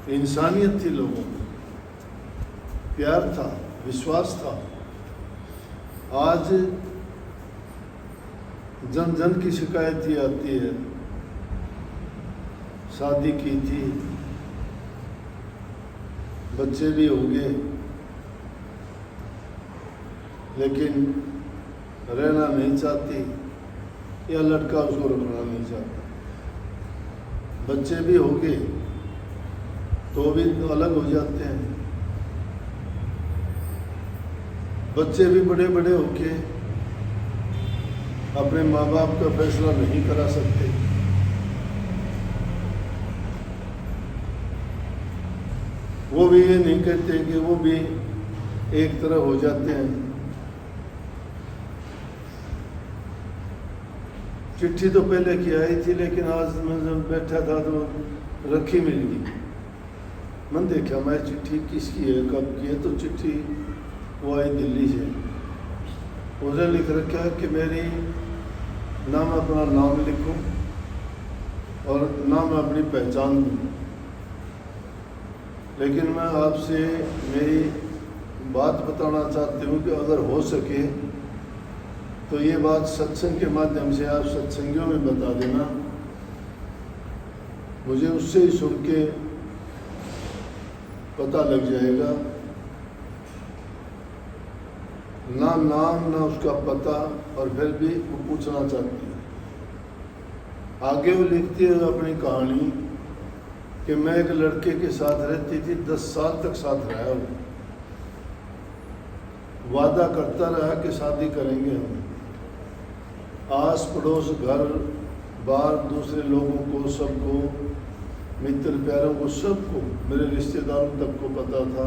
इंसानियत थी, लोगों में प्यार था, विश्वास था। आज जन जन की शिकायत ये आती है, शादी की थी, बच्चे भी हो गए, लेकिन रहना नहीं चाहती, या लड़का उसको रखना नहीं चाहता। बच्चे भी हो गए तो भी अलग हो जाते हैं। बच्चे भी बड़े बड़े होके अपने माँ बाप का फैसला नहीं करा सकते। वो भी ये नहीं कहते कि वो भी एक तरह हो जाते हैं। चिट्ठी तो पहले की आई थी, लेकिन आज मैं जब बैठा था तो रखी मिल गई। मैंने देखा मैं चिट्ठी किसकी है, कब की है, तो चिट्ठी वो आई दिल्ली से। उसे लिख रखा है कि मेरी नाम अपना नाम लिखूं और नाम अपनी पहचान दूं, लेकिन मैं आपसे मेरी बात बताना चाहती हूँ कि अगर हो सके तो ये बात सत्संग के माध्यम से आप सत्संगियों में बता देना। मुझे उससे ही सुन के पता लग जाएगा, ना नाम ना उसका पता, और फिर भी वो पूछना चाहती है। आगे वो लिखती है अपनी कहानी कि मैं एक लड़के के साथ रहती थी, 10 साल तक साथ रहा हूँ। वादा करता रहा कि शादी करेंगे हम। आस पड़ोस, घर बार, दूसरे लोगों को, सबको, मित्र प्यारों को, सबको, मेरे रिश्तेदारों तक को पता था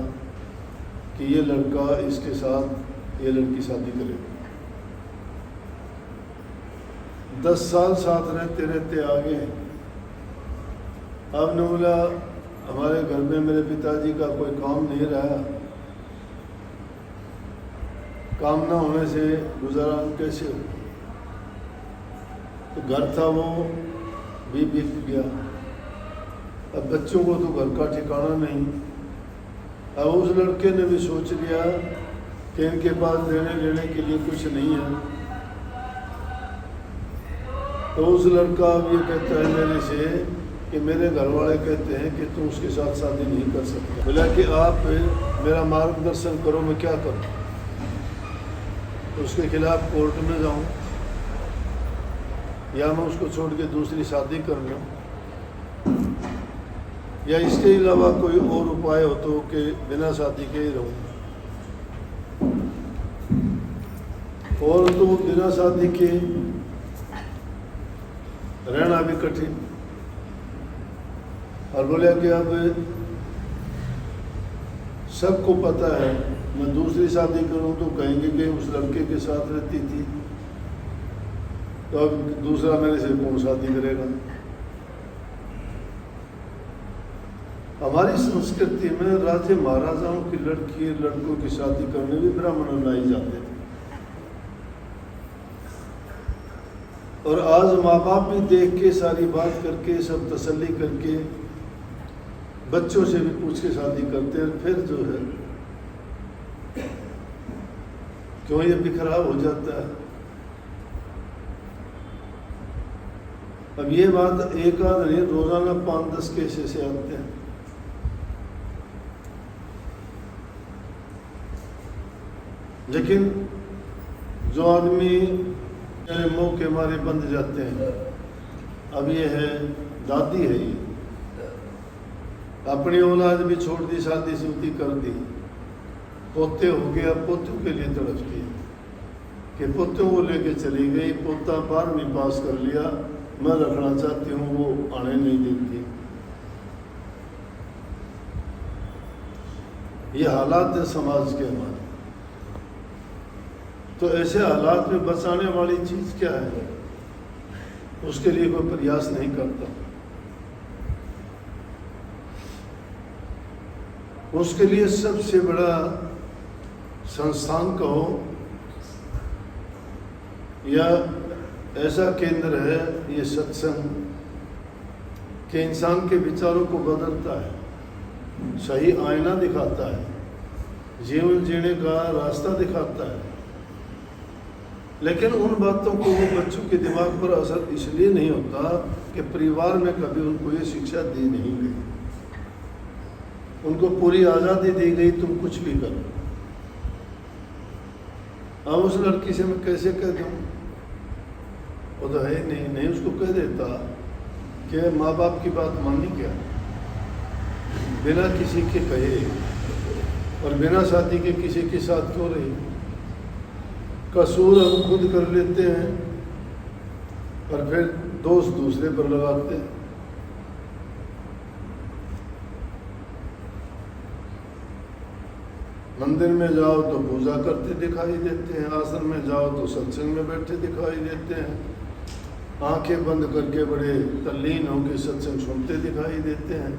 कि ये लड़का इसके साथ ये लड़की शादी करेगी। 10 साल साथ रहते रहते आगे। अब ने बोला हमारे घर में मेरे पिताजी का कोई काम नहीं रहा, काम ना होने से गुजारा कैसे हो। तो घर था वो भी बिक गया। अब बच्चों को तो घर का ठिकाना नहीं। अब उस लड़के ने भी सोच लिया कि इनके पास देने लेने के लिए कुछ नहीं है। तो उस लड़का अब ये कहता है मेरे से कि मेरे घर वाले कहते हैं कि तुम उसके साथ शादी नहीं कर सकते। बोला कि आप मेरा मार्गदर्शन करो, मैं क्या करूं। तो उसके खिलाफ कोर्ट में जाऊं या मैं उसको छोड़ के दूसरी शादी कर लूं, या इसके अलावा कोई और उपाय हो तो कि बिना शादी के ही रहूं। और तो बिना शादी के रहना भी कठिन। और बोला कि अब सबको पता है मैं दूसरी शादी करूं तो कहेंगे कि उस लड़के के साथ रहती थी, तो अब दूसरा मेरे से कौन शादी करेगा। हमारी संस्कृति में राजे महाराजाओं की लड़की लड़कों की शादी करने भी ब्राह्मण लाई जाते थे। और आज माँ बाप भी देख के सारी बात करके सब तसल्ली करके बच्चों से भी पूछ के शादी करते हैं। फिर जो है क्यों ये बिखराव हो जाता है। अब ये बात एक आध नहीं, रोजाना 5-10 केस ऐसे आते हैं। लेकिन जो आदमी मुंह के मारे बंध जाते हैं, अब ये है दादी है, ये अपनी औलाद भी छोड़ दी, शादी शुदी कर दी, पोते हो गया, पोतों के लिए तड़पती है कि पोतों को लेके चली गई, पोता 12वीं पास कर लिया, मैं रखना चाहती हूँ, वो आने नहीं देती। ये हालात है समाज के हमारे। तो ऐसे हालात में बचाने वाली चीज क्या है, उसके लिए कोई प्रयास नहीं करता। उसके लिए सबसे बड़ा संस्थान कहो या ऐसा केंद्र है ये सत्संग, कि इंसान के विचारों को बदलता है। सही आईना दिखाता है, जीवन जीने का रास्ता दिखाता है। लेकिन उन बातों को वो बच्चों के दिमाग पर असर इसलिए नहीं होता कि परिवार में कभी उनको ये शिक्षा दी नहीं गई। उनको पूरी आज़ादी दी गई, तुम कुछ भी करो। अब उस लड़की से मैं कैसे कह दूँ, वो तो है नहीं उसको कह देता कि माँ बाप की बात माननी क्या, बिना किसी के कहे और बिना शादी के किसी के साथ क्यों रही। कसूर हम खुद कर लेते हैं और फिर दोष दूसरे पर लगाते हैं। मंदिर में जाओ तो पूजा करते दिखाई देते हैं, आश्रम में जाओ तो सत्संग में बैठे दिखाई देते हैं, आंखें बंद करके बड़े तल्लीन होकर सत्संग सुनते दिखाई देते हैं।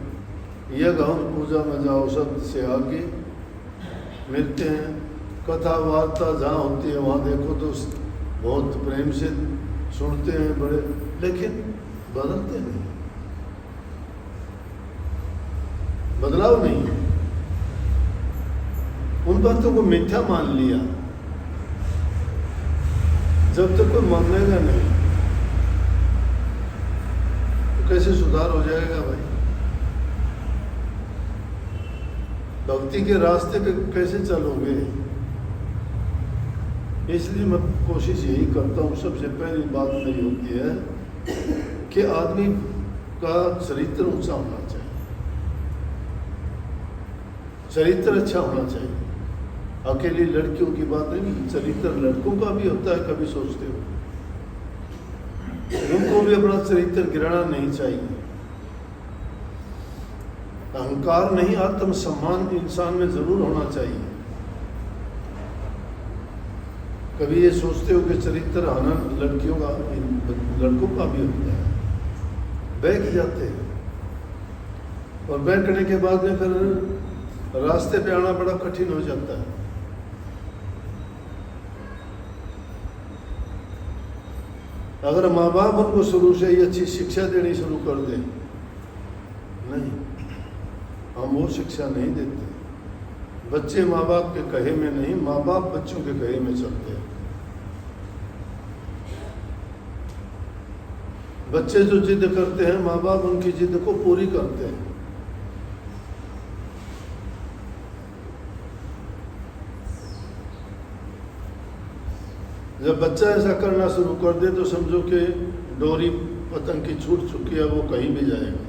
यज्ञ हवन पूजा में जाओ शब्द से आगे मिलते हैं। कथा वार्ता जहाँ होती है वहाँ देखो तो बहुत प्रेम से सुनते हैं बड़े, लेकिन बदलते नहीं, बदलाव नहीं है। उन बातों को मिथ्या मान लिया। जब तक कोई मानेगा नहीं तो कैसे सुधार हो जाएगा भाई। भक्ति के रास्ते पे कैसे चलोगे। इसलिए मैं कोशिश यही करता हूँ, सबसे पहली बात मेरी होती है कि आदमी का चरित्र ऊंचा होना चाहिए, चरित्र अच्छा होना चाहिए। अकेली लड़कियों की बात नहीं, चरित्र लड़कों का भी होता है। कभी सोचते हो उनको भी अपना चरित्र गिराना नहीं चाहिए। अहंकार नहीं, आत्मसम्मान इंसान में जरूर होना चाहिए। कभी ये सोचते हो कि चरित्र आना लड़कियों का, लड़कों का भी होता है। बैठ जाते हैं और बैठने के बाद में फिर रास्ते पे आना बड़ा कठिन हो जाता है। अगर माँ बाप उनको शुरू से ही अच्छी शिक्षा देनी शुरू कर दें, नहीं, हम वो शिक्षा नहीं देते। बच्चे माँ बाप के कहे में नहीं, माँ बाप बच्चों के कहे में चलते हैं। बच्चे जो जिद करते हैं, माँ बाप उनकी जिद को पूरी करते हैं। जब बच्चा ऐसा करना शुरू कर दे तो समझो कि डोरी पतंग की छूट चुकी है, वो कहीं भी जाएगा।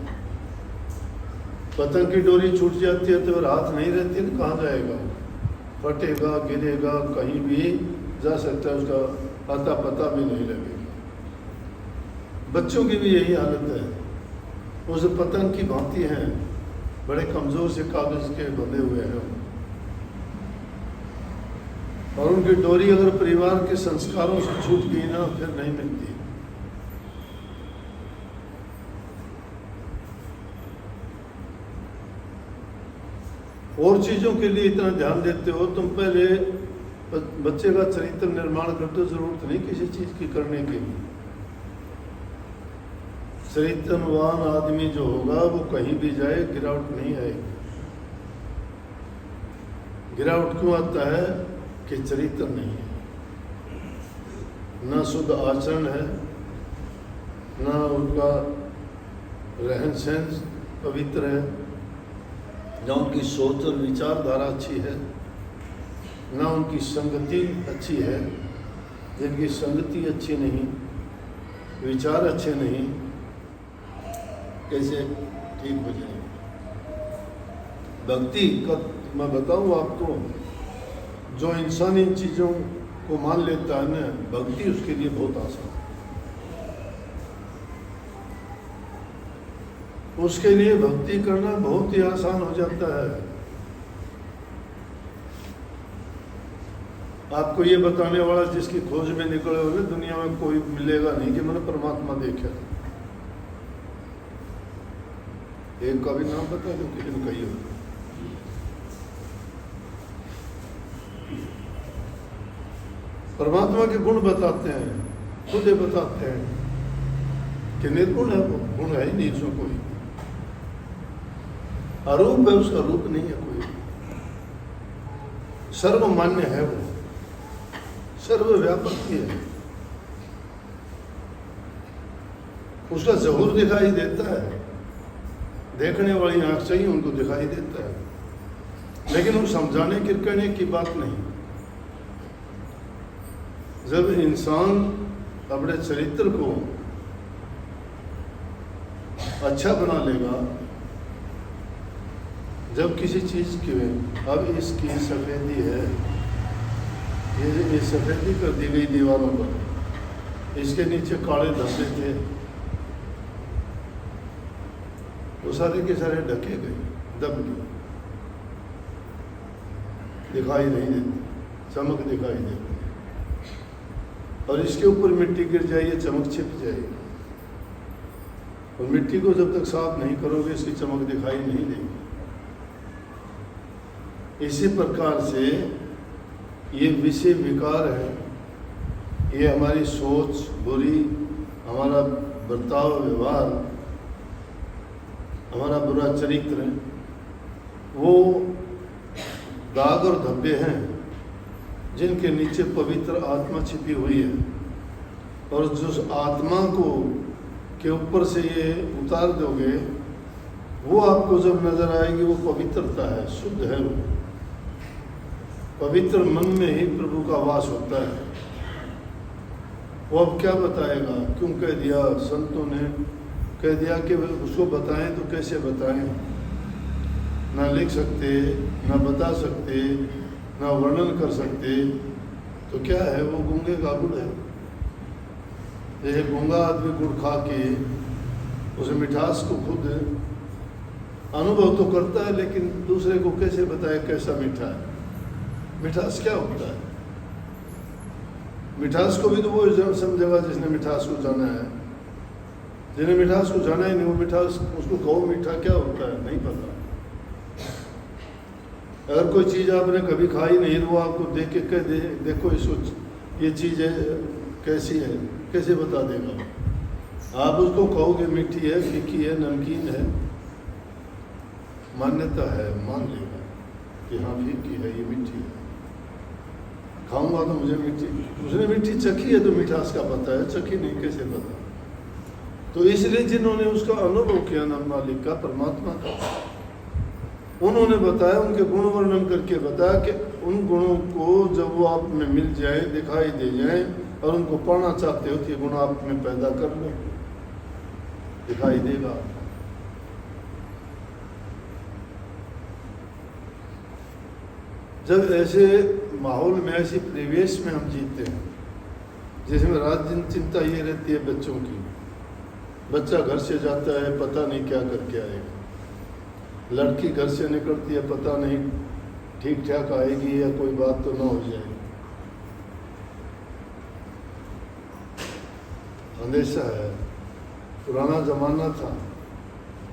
पतंग की डोरी छूट जाती है तो हाथ नहीं रहती तो कहाँ जाएगा, फटेगा, गिरेगा, कहीं भी जा सकता है, उसका अता पता भी नहीं लगेगा। बच्चों की भी यही हालत है। उस पतंग की भांति हैं, बड़े कमज़ोर से कागज़ के बंधे हुए हैं और उनकी डोरी अगर परिवार के संस्कारों से छूट गई ना फिर नहीं मिलती। और चीज़ों के लिए इतना ध्यान देते हो, तुम पहले बच्चे का चरित्र निर्माण करते हो। जरूरत नहीं किसी चीज़ की करने के लिए। चरित्रवान आदमी जो होगा वो कहीं भी जाए गिरावट नहीं आएगी। गिरावट क्यों आता है कि चरित्र नहीं है, ना शुद्ध आचरण है, ना उनका रहन सहन पवित्र है, ना उनकी सोच और विचारधारा अच्छी है, ना उनकी संगति अच्छी है। जिनकी संगति अच्छी नहीं, विचार अच्छे नहीं, कैसे ठीक हो जाएंगे। भक्ति का मैं बताऊँ आपको, जो इंसान इन चीज़ों को मान लेता है ना, भक्ति उसके लिए बहुत आसान है। उसके लिए भक्ति करना बहुत ही आसान हो जाता है। आपको ये बताने वाला जिसकी खोज में निकले हो, दुनिया में कोई मिलेगा नहीं कि मैंने परमात्मा देखा। एक का भी नाम बता दो, किसी ने कही हो। परमात्मा के गुण बताते हैं, खुद बताते हैं कि निर्गुण है वो, गुण है ही नहीं उसमें कोई। अरूप है, उसका रूप नहीं है कोई। सर्वमान्य है वो, सर्वव्यापक ही है। उसका ज़हूर दिखाई देता है, देखने वाली आंख से ही उनको दिखाई देता है, लेकिन वो समझाने किरकने की बात नहीं। जब इंसान अपने चरित्र को अच्छा बना लेगा, जब किसी चीज़ के अब इसकी सफ़ेदी है, ये सफ़ेदी कर दी गई दीवारों पर, इसके नीचे काले धब्बे थे, वो सारे के सारे ढके गए, दब गए, दिखाई नहीं देती, चमक दिखाई देती। और इसके ऊपर मिट्टी गिर जाए, चमक छिप जाएगी। और मिट्टी को जब तक साफ नहीं करोगे, इसकी चमक दिखाई नहीं देगी। इसी प्रकार से ये विषय विकार है, ये हमारी सोच बुरी, हमारा बर्ताव व्यवहार, हमारा बुरा चरित्र, वो दाग और धब्बे हैं जिनके नीचे पवित्र आत्मा छिपी हुई है। और जो आत्मा को के ऊपर से ये उतार दोगे, वो आपको जब नजर आएगी, वो पवित्रता है, शुद्ध है। वो पवित्र मन में ही प्रभु का वास होता है। वो अब क्या बताएगा, क्यों कह दिया, संतों ने कह दिया कि उसको बताएं तो कैसे बताएं, ना लिख सकते, ना बता सकते, ना वर्णन कर सकते, तो क्या है, वो गूंगे का गुड़ है। जैसे गूंगा आदमी गुड़ खा के उस मिठास को खुद अनुभव तो करता है, लेकिन दूसरे को कैसे बताए कैसा मीठा है, मिठास क्या होता है। मिठास को भी तो वो समझेगा जिसने मिठास को जाना है। जिन्हें मिठास को जाना ही नहीं, वो मिठास उसको कहो मीठा क्या होता है, नहीं पता। अगर कोई चीज़ आपने कभी खाई नहीं, तो वो आपको देख के कह दे, देखो इसको, ये चीज़ है कैसी है, कैसे बता देगा। आप उसको कहोगे मीठी है, फीकी है, नमकीन है, मान्यता है, मान लेगा कि हाँ फीकी है, ये मीठी है, खाऊंगा तो मुझे मीठी। उसने मीठी चखी है तो मिठास का पता है, चखी नहीं कैसे पता। तो इसलिए जिन्होंने उसका अनुभव किया ना मालिक का, परमात्मा का, उन्होंने बताया, उनके गुण वर्णन करके बताया कि उन गुणों को जब वो आप में मिल जाए, दिखाई दे जाए, और उनको पाना चाहते हो तो ये गुण आप में पैदा कर लो, दिखाई देगा। जब ऐसे माहौल में, ऐसी परिवेश में हम जीते हैं, जिसमें रात दिन चिंता ये रहती है बच्चों की, बच्चा घर से जाता है, पता नहीं क्या करके आएगा, लड़की घर से निकलती है, पता नहीं ठीक ठाक आएगी या कोई बात तो ना हो जाएगी, अंदेशा है। पुराना जमाना था,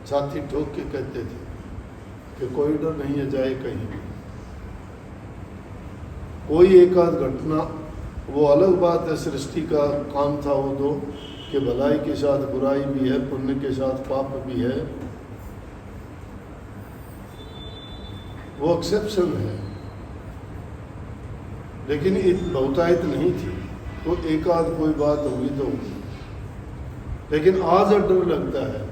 छाती ठोक के कहते थे कि कोई डर नहीं है, जाए कहीं। कोई एक आध घटना, वो अलग बात है, सृष्टि का काम था वो दो, कि भलाई के साथ बुराई भी है, पुण्य के साथ पाप भी है, वो एक्सेप्शन है। लेकिन बहुतायत नहीं थी, तो एक आध कोई बात होगी तो होगी। लेकिन आज डर लगता है,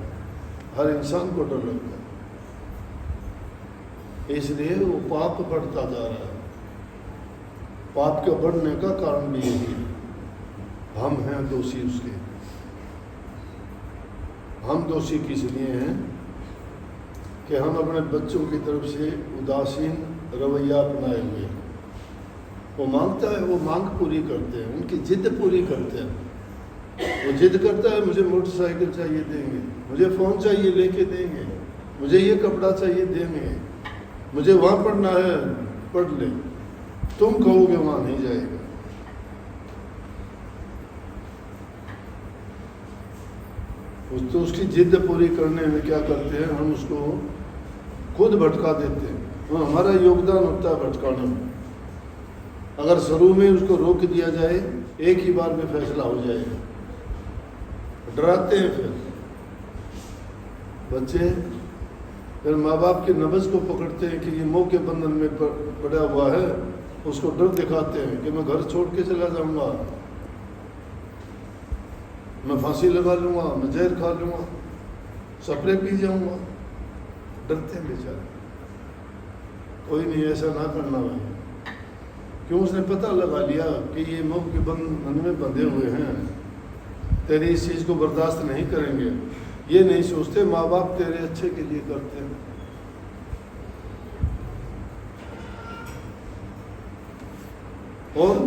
हर इंसान को डर लगता है, इसलिए वो पाप बढ़ता जा रहा है। पाप के बढ़ने का कारण भी यही है, हम हैं दोषी उसके। हम दोषी किस लिए हैं कि हम अपने बच्चों की तरफ से उदासीन रवैया अपनाए हुए। वो मांगता है, वो मांग पूरी करते हैं, उनकी जिद पूरी करते हैं। वो जिद करता है, मुझे मोटरसाइकिल चाहिए देंगे, मुझे फ़ोन चाहिए लेके देंगे, मुझे ये कपड़ा चाहिए देंगे, मुझे वहाँ पढ़ना है पढ़ ले, तुम कहोगे वहाँ नहीं जाएगा। तो उसकी जिद पूरी करने में क्या करते हैं, हम उसको खुद भटका देते हैं। तो हमारा योगदान होता है भटकाने में। अगर शुरू में उसको रोक दिया जाए, एक ही बार में फैसला हो जाएगा। डराते हैं फिर बच्चे, फिर माँ बाप के नब्ज को पकड़ते हैं कि ये मोह के बंधन में पड़ा हुआ है, उसको डर दिखाते हैं कि मैं घर छोड़ के चला जाऊंगा, मैं फांसी लगा लूंगा, मैं जहर खा लूंगा, सपने पी जाऊंगा। डरते हैं बेचारे। कोई नहीं, ऐसा ना करना भाई। क्यों? उसने पता लगा लिया कि ये मोह के बंधन में बंधे हुए हैं, तेरी इस चीज़ को बर्दाश्त नहीं करेंगे। ये नहीं सोचते माँ बाप तेरे अच्छे के लिए करते हैं। और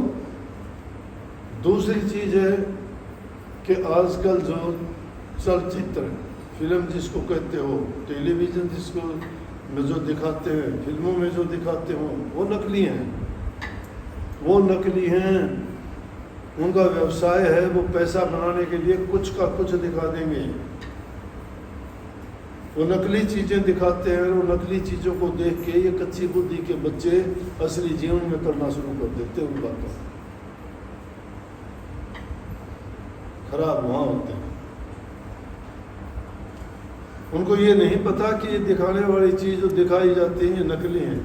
दूसरी चीज है कि आजकल जो चलचित्र फिल्म जिसको कहते हो, टेलीविजन जिसको में जो दिखाते हैं, फिल्मों में जो दिखाते हो, वो नकली हैं। वो नकली हैं, उनका व्यवसाय है, वो पैसा बनाने के लिए कुछ का कुछ दिखा देंगे। वो नकली चीज़ें दिखाते हैं, वो नकली चीज़ों को देख के ये कच्ची बुद्धि के बच्चे असली जीवन में करना शुरू कर देते हैं। उन बातों खराब वहाँ होते हैं। उनको ये नहीं पता कि ये दिखाने वाली चीज़ जो दिखाई जाती है ये नकली है।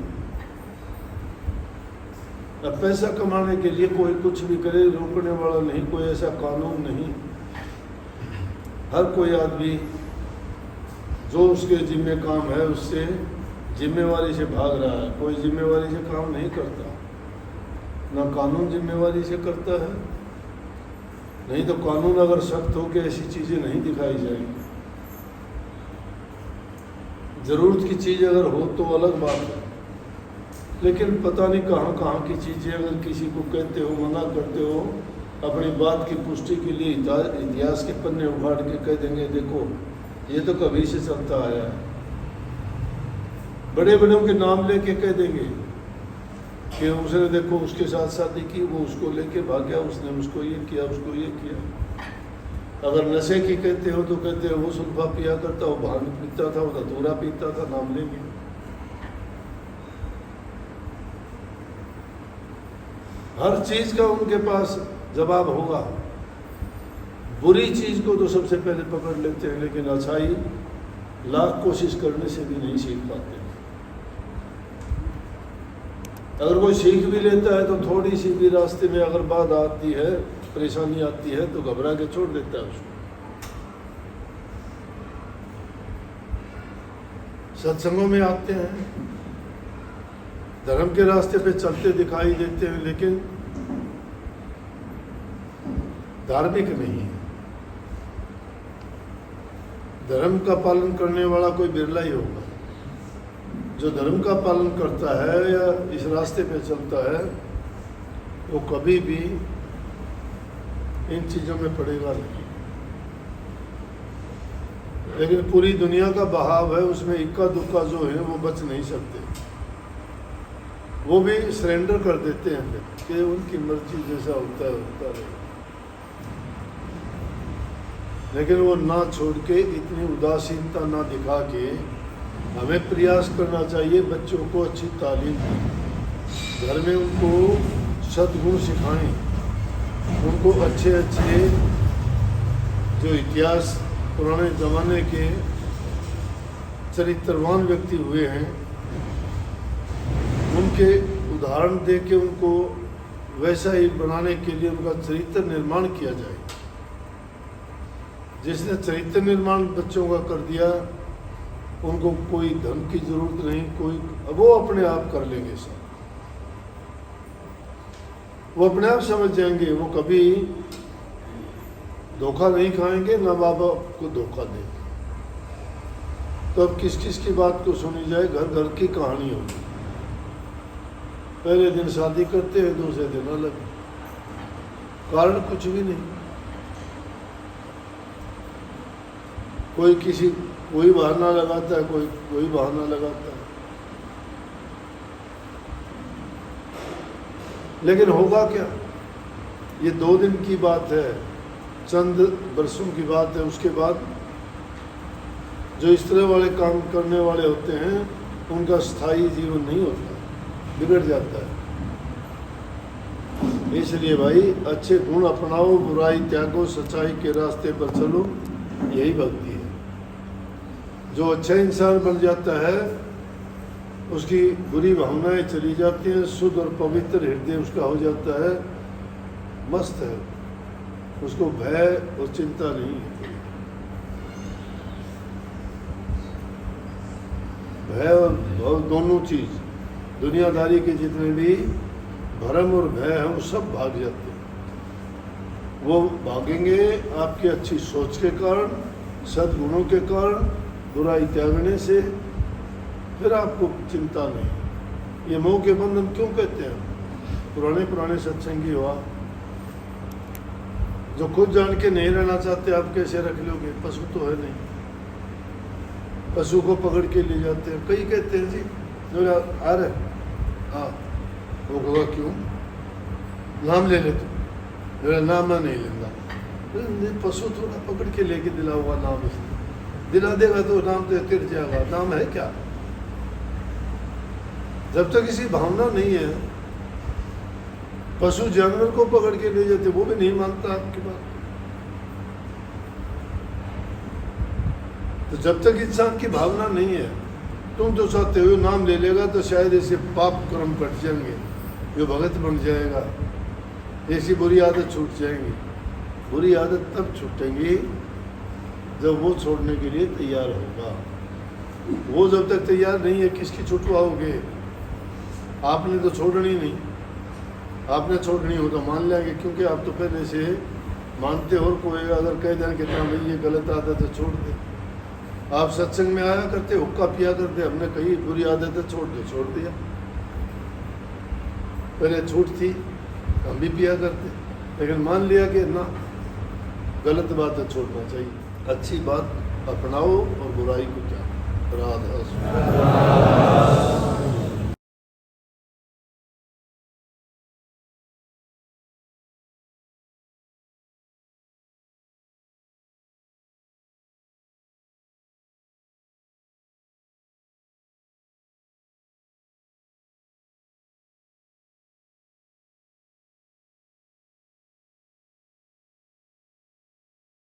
अब पैसा कमाने के लिए कोई कुछ भी करे, रोकने वाला नहीं, कोई ऐसा कानून नहीं। हर कोई आदमी जो उसके जिम्मे काम है उससे जिम्मेवारी से भाग रहा है। कोई जिम्मेवारी से काम नहीं करता, ना कानून जिम्मेवारी से करता है। नहीं तो कानून अगर सख्त हो के ऐसी चीज़ें नहीं दिखाई जाएंगी। ज़रूरत की चीज़ अगर हो तो अलग बात है, लेकिन पता नहीं कहाँ कहाँ की चीज़ें अगर किसी को कहते हो, मना करते हो, अपनी बात की पुष्टि के लिए इतिहास के पन्ने उखाड़ के कह देंगे देखो ये तो कभी से चलता आया है। बड़े बड़ों के नाम लेके कह देंगे कि उसने देखो उसके साथ शादी की, वो उसको लेके भाग गया, उसने उसको ये किया, उसको ये किया। अगर नशे की कहते हो तो कहते हो वो सुल्फा पिया करता, वो भांग पीता था, वो धतूरा पीता था, नाम लेंगे। हर चीज का उनके पास जवाब होगा। बुरी चीज को तो सबसे पहले पकड़ लेते हैं, लेकिन अच्छाई लाख कोशिश करने से भी नहीं सीख पाते। अगर कोई सीख भी लेता है तो थोड़ी सी भी रास्ते में अगर बात आती है, परेशानी आती है, तो घबरा के छोड़ देता है उसको। सत्संगों में आते हैं, धर्म के रास्ते पे चलते दिखाई देते हैं, लेकिन धार्मिक नहीं है। धर्म का पालन करने वाला कोई बिरला ही होगा। जो धर्म का पालन करता है या इस रास्ते पे चलता है वो कभी भी इन चीज़ों में पड़ेगा नहीं। लेकिन पूरी दुनिया का बहाव है, उसमें इक्का दुक्का जो है वो बच नहीं सकते। वो भी सरेंडर कर देते हैं फिर कि उनकी मर्जी जैसा होता है होता रहे। लेकिन वो ना छोड़ के, इतनी उदासीनता ना दिखा के हमें प्रयास करना चाहिए बच्चों को अच्छी तालीम दें, घर में उनको सद्गुण सिखाएं, उनको अच्छे अच्छे जो इतिहास पुराने ज़माने के चरित्रवान व्यक्ति हुए हैं उनके उदाहरण दे के उनको वैसा ही बनाने के लिए उनका चरित्र निर्माण किया जाए। जिसने चरित्र निर्माण बच्चों का कर दिया, उनको कोई धन की जरूरत नहीं, कोई वो अपने आप कर लेंगे सब। वो अपने आप समझ जाएंगे, वो कभी धोखा नहीं खाएंगे, ना माँ बाप को धोखा देंगे। तो अब किस किस की बात को सुनी जाए, घर घर की कहानी होगी। पहले दिन शादी करते हैं, दूसरे दिन अलग, कारण कुछ भी नहीं। कोई बहाना लगाता है, कोई बहाना लगाता है। लेकिन होगा क्या? ये 2 दिन की बात है, चंद बरसों की बात है। उसके बाद जो इस तरह वाले काम करने वाले होते हैं उनका स्थायी जीवन नहीं होता, बिगड़ जाता है। इसलिए भाई अच्छे गुण अपनाओ, बुराई त्यागो, सच्चाई के रास्ते पर चलो, यही भक्ति है। जो अच्छा इंसान बन जाता है उसकी बुरी भावनाएं चली जाती हैं, शुद्ध और पवित्र हृदय उसका हो जाता है, मस्त है, उसको भय और चिंता नहीं है। भय और दोनों चीज, दुनियादारी के जितने भी भरम और भय हैं वो सब भाग जाते हैं। वो भागेंगे आपकी अच्छी सोच के कारण, सद्गुणों के कारण, बुराई त्यागने से, फिर आपको चिंता नहीं। ये मोह के बंधन क्यों कहते हैं? पुराने सत्संगी हुआ जो खुद जान के नहीं रहना चाहते, आप कैसे रख लोगे? पशु तो है नहीं, पशु को पकड़ के ले जाते हैं। कई कहते हैं जी जो आ रहे, हाँ, वो कहा क्यों नाम ले ले, तो मेरा नाम मैं नहीं लेना। पशु थोड़ा पकड़ के लेके दिला हुआ नाम, इसने दिला देगा तो नाम तो तिर जाएगा। नाम है क्या? जब तक किसी भावना नहीं है, पशु जानवर को पकड़ के ले जाते, वो भी नहीं मानता आपकी बात। तो जब तक इंसान की भावना नहीं है, तुम तो चाहते हो नाम ले लेगा तो शायद ऐसे पाप कर्म कट जाएंगे, ये भगत बन जाएगा, ऐसी बुरी आदत छूट जाएंगी। बुरी आदत तब छूटेंगी जब वो छोड़ने के लिए तैयार होगा। वो जब तक तैयार नहीं है, किसकी छुटवाओगे? आपने तो छोड़नी नहीं, आपने छोड़नी हो तो मान लेंगे, क्योंकि आप तो पहले से मानते हो। और कोई अगर कह दें कि भाई ये गलत आदत है, छोड़ दे। आप सत्संग में आया करते, हुक्का पिया करते, हमने कही बुरी आदत है छोड़ दो, छोड़ दिया। पहले छूट थी, हम भी पिया करते, लेकिन मान लिया कि ना, गलत बात है, छोड़ना चाहिए। अच्छी बात अपनाओ और बुराई को क्या? राधा